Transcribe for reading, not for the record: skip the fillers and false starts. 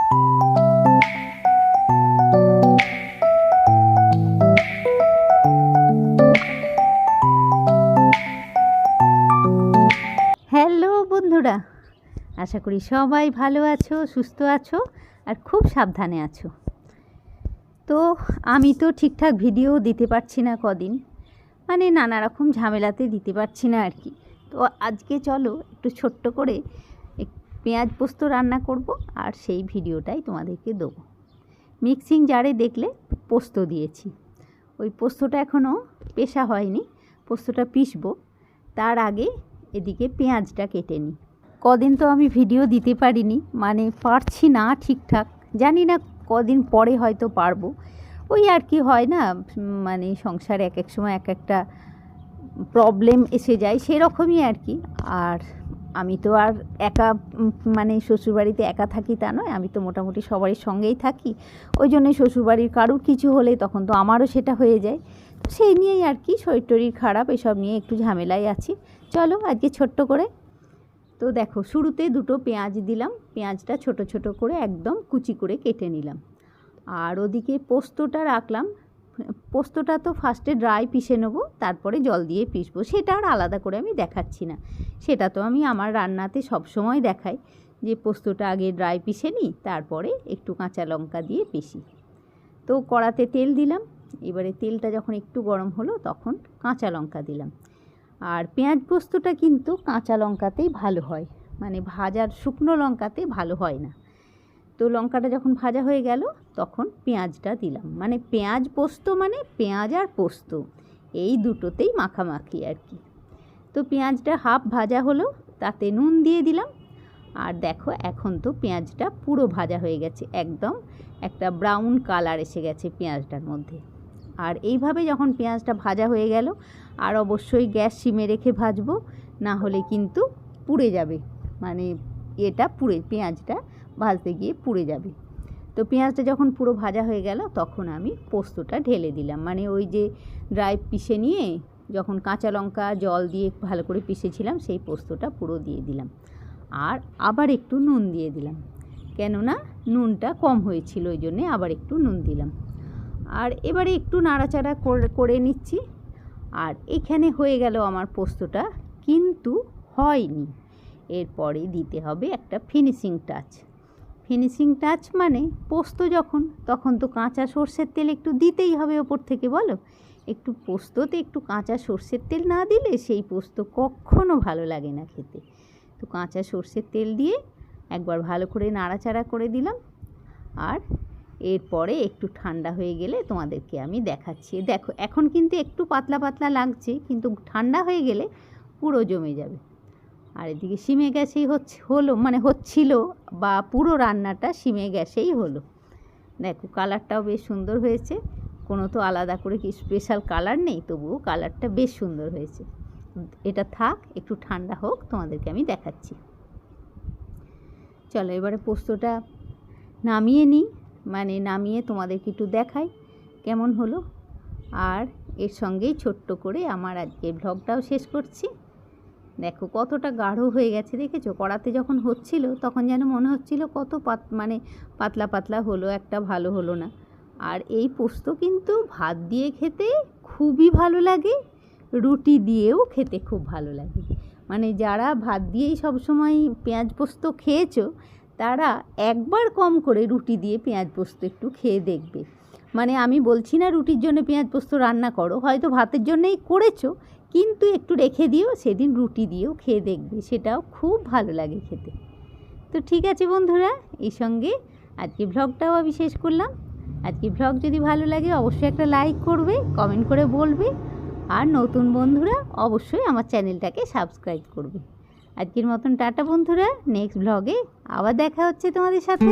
Hello বন্ধুরা, আশা করি সবাই ভালো আছো, সুস্থ আছো আর খুব সাবধানে আছো। তো আমি তো ঠিকঠাক ভিডিও দিতে পারছি না কদিন, মানে নানা রকম ঝামেলাতে দিতে পারছি না আর কি। তো আজকে চলো একটু ছোট্ট করে পেঁয়াজ পোস্ত রান্না করব, আর সেই ভিডিওটাই তোমাদেরকে দেবো। মিক্সিং জারে দেখলে পোস্ত দিয়েছি, ওই পোস্তটা এখনও পেশা হয়নি, পোস্তটা পিষবো। তার আগে এদিকে পেঁয়াজটা কেটে নিই। কদিন তো আমি ভিডিও দিতে পারিনি, মানে পারছি না ঠিকঠাক, জানি না কদিন পরে হয়তো পারবো। ওই আর কি হয় না, মানে সংসারে এক এক সময় এক একটা প্রবলেম এসে যায়, সেরকমই আর কি। আর আমি তো আর একা, মানে শ্বশুরবাড়িতে একা থাকি তা নয়, আমি তো মোটামুটি সবারই সঙ্গেই থাকি। ওই জন্যই শ্বশুরবাড়ির কারুর কিছু হলে তখন তো আমারও সেটা হয়ে যায়। তো সেই নিয়েই আর কি, শরীর টরীর খারাপ এসব নিয়ে একটু ঝামেলায় আছি। চলো আজকে ছোট্ট করে। তো দেখো, শুরুতে দুটো পেঁয়াজ দিলাম, পেঁয়াজটা ছোট ছোট করে একদম কুচি করে কেটে নিলাম। আর ওদিকে পোস্তটা রাখলাম। পোস্তটা তো ফার্স্টে ড্রাই পিষে নেবো, তারপরে জল দিয়ে পিষবো, সেটা আর আলাদা করে আমি দেখাচ্ছি না। সেটা তো আমি আমার রান্নাতে সব সময় দেখাই, যে পোস্তটা আগে ড্রাই পিষে নিই, তারপরে একটু কাঁচা লঙ্কা দিয়ে পিষি। তো কড়াতে তেল দিলাম, এবারে তেলটা যখন একটু গরম হলো তখন কাঁচা লঙ্কা দিলাম। আর পেঁয়াজ পোস্তটা কিন্তু কাঁচা লঙ্কাতেই ভালো হয়, মানে ভাজার শুকনো লঙ্কাতে ভালো হয় না। তো লঙ্কাটা যখন ভাজা হয়ে গেল তখন পেঁয়াজটা দিলাম, মানে পেঁয়াজ পোস্ত মানে পেঁয়াজ আর পোস্ত এই দুটোতেই মাখামাখি আর কি। তো পেঁয়াজটা হাফ ভাজা হলো, তাতে নুন দিয়ে দিলাম। আর দেখো, এখন তো পেঁয়াজটা পুরো ভাজা হয়ে গেছে, একদম একটা ব্রাউন কালার এসে গেছে পেঁয়াজটার মধ্যে। আর এইভাবে যখন পেঁয়াজটা ভাজা হয়ে গেল, আর অবশ্যই গ্যাস সিমে রেখে ভাজবো, না হলে কিন্তু পুড়ে যাবে, মানে এটা পেঁয়াজটা ভাজতে গিয়ে পুড়ে যাবে। তো পেঁয়াজটা যখন পুরো ভাজা হয়ে গেল তখন আমি পোস্তটা ঢেলে দিলাম, মানে ওই যে ড্রাই পিষে নিয়ে যখন কাঁচা লঙ্কা জল দিয়ে ভালো করে পিষেছিলাম সেই পোস্তটা পুরো দিয়ে দিলাম। আর আবার একটু নুন দিয়ে দিলাম, কেননা নুনটা কম হয়েছিল, ওই জন্যে আবার একটু নুন দিলাম। আর এবারে একটু নাড়াচাড়া করে নিচ্ছি। আর এখানে হয়ে গেল আমার পোস্তটা, কিন্তু হয়নি। এরপরে দিতে হবে একটা ফিনিশিং টাচ। ফিনিশিং টাচ মানে পোস্ত তখন তো কাঁচা সর্ষের তেল একটু দিতেই হবে ওপর থেকে, বলো। একটু পোস্ততে একটু কাঁচা সর্ষের তেল না দিলে সেই পোস্ত কখনো ভালো লাগে না খেতে। তো কাঁচা সর্ষের তেল দিয়ে একবার ভালো করে নাড়াচাড়া করে দিলাম। আর এরপরে একটু ঠান্ডা হয়ে গেলে তোমাদেরকে আমি দেখাচ্ছি। দেখো, এখন কিন্তু একটু পাতলা পাতলা লাগছে, কিন্তু ঠান্ডা হয়ে গেলে পুরো জমে যাবে। আর এদিকে সিমে গ্যাসেই হচ্ছিল, বা পুরো রান্নাটা সিমে গ্যাসেই হলো। দেখো, কালারটাও বেশ সুন্দর হয়েছে, কোনো তো আলাদা করে কি স্পেশাল কালার নেই, তবুও কালারটা বেশ সুন্দর হয়েছে। এটা থাক, একটু ঠান্ডা হোক, তোমাদেরকে আমি দেখাচ্ছি। চলো এবারে পোস্তটা নামিয়ে নিই, মানে নামিয়ে তোমাদেরকে একটু দেখাই কেমন হলো। আর এর সঙ্গেই ছোট্ট করে আমার আজকে ভ্লগটাও শেষ করছি। দেখো কতটা গাঢ় হয়ে গেছে, দেখেছো? কড়াতে যখন হচ্ছিল তখন যেন মনে হচ্ছিল কত পাতলা পাতলা হলো, একটা ভালো হলো না। আর এই পোস্ত কিন্তু ভাত দিয়ে খেতে খুবই ভালো লাগে, রুটি দিয়েও খেতে খুব ভালো লাগে। মানে যারা ভাত দিয়েই সবসময় পেঁয়াজ পোস্ত খেয়েছো, তারা একবার কম করে রুটি দিয়ে পেঁয়াজ পোস্ত একটু খেয়ে দেখবে। মানে আমি বলছি না রুটির জন্য পেঁয়াজ পোস্ত রান্না করো, হয়তো ভাতের জন্যই করেছো, কিন্তু একটু রেখে দিও, সেদিন রুটি দিয়েও খেয়ে দেখবে, সেটাও খুব ভালো লাগে খেতে। তো ঠিক আছে বন্ধুরা, এই সঙ্গে আজকে ভ্লগটাও আমি শেষ করলাম। আজকে ভ্লগ যদি ভালো লাগে অবশ্যই একটা লাইক করবে, কমেন্ট করে বলবে, আর নতুন বন্ধুরা অবশ্যই আমার চ্যানেলটাকে সাবস্ক্রাইব করবে। আজকের মতন টাটা বন্ধুরা, নেক্সট ভ্লগে আবার দেখা হচ্ছে তোমাদের সাথে।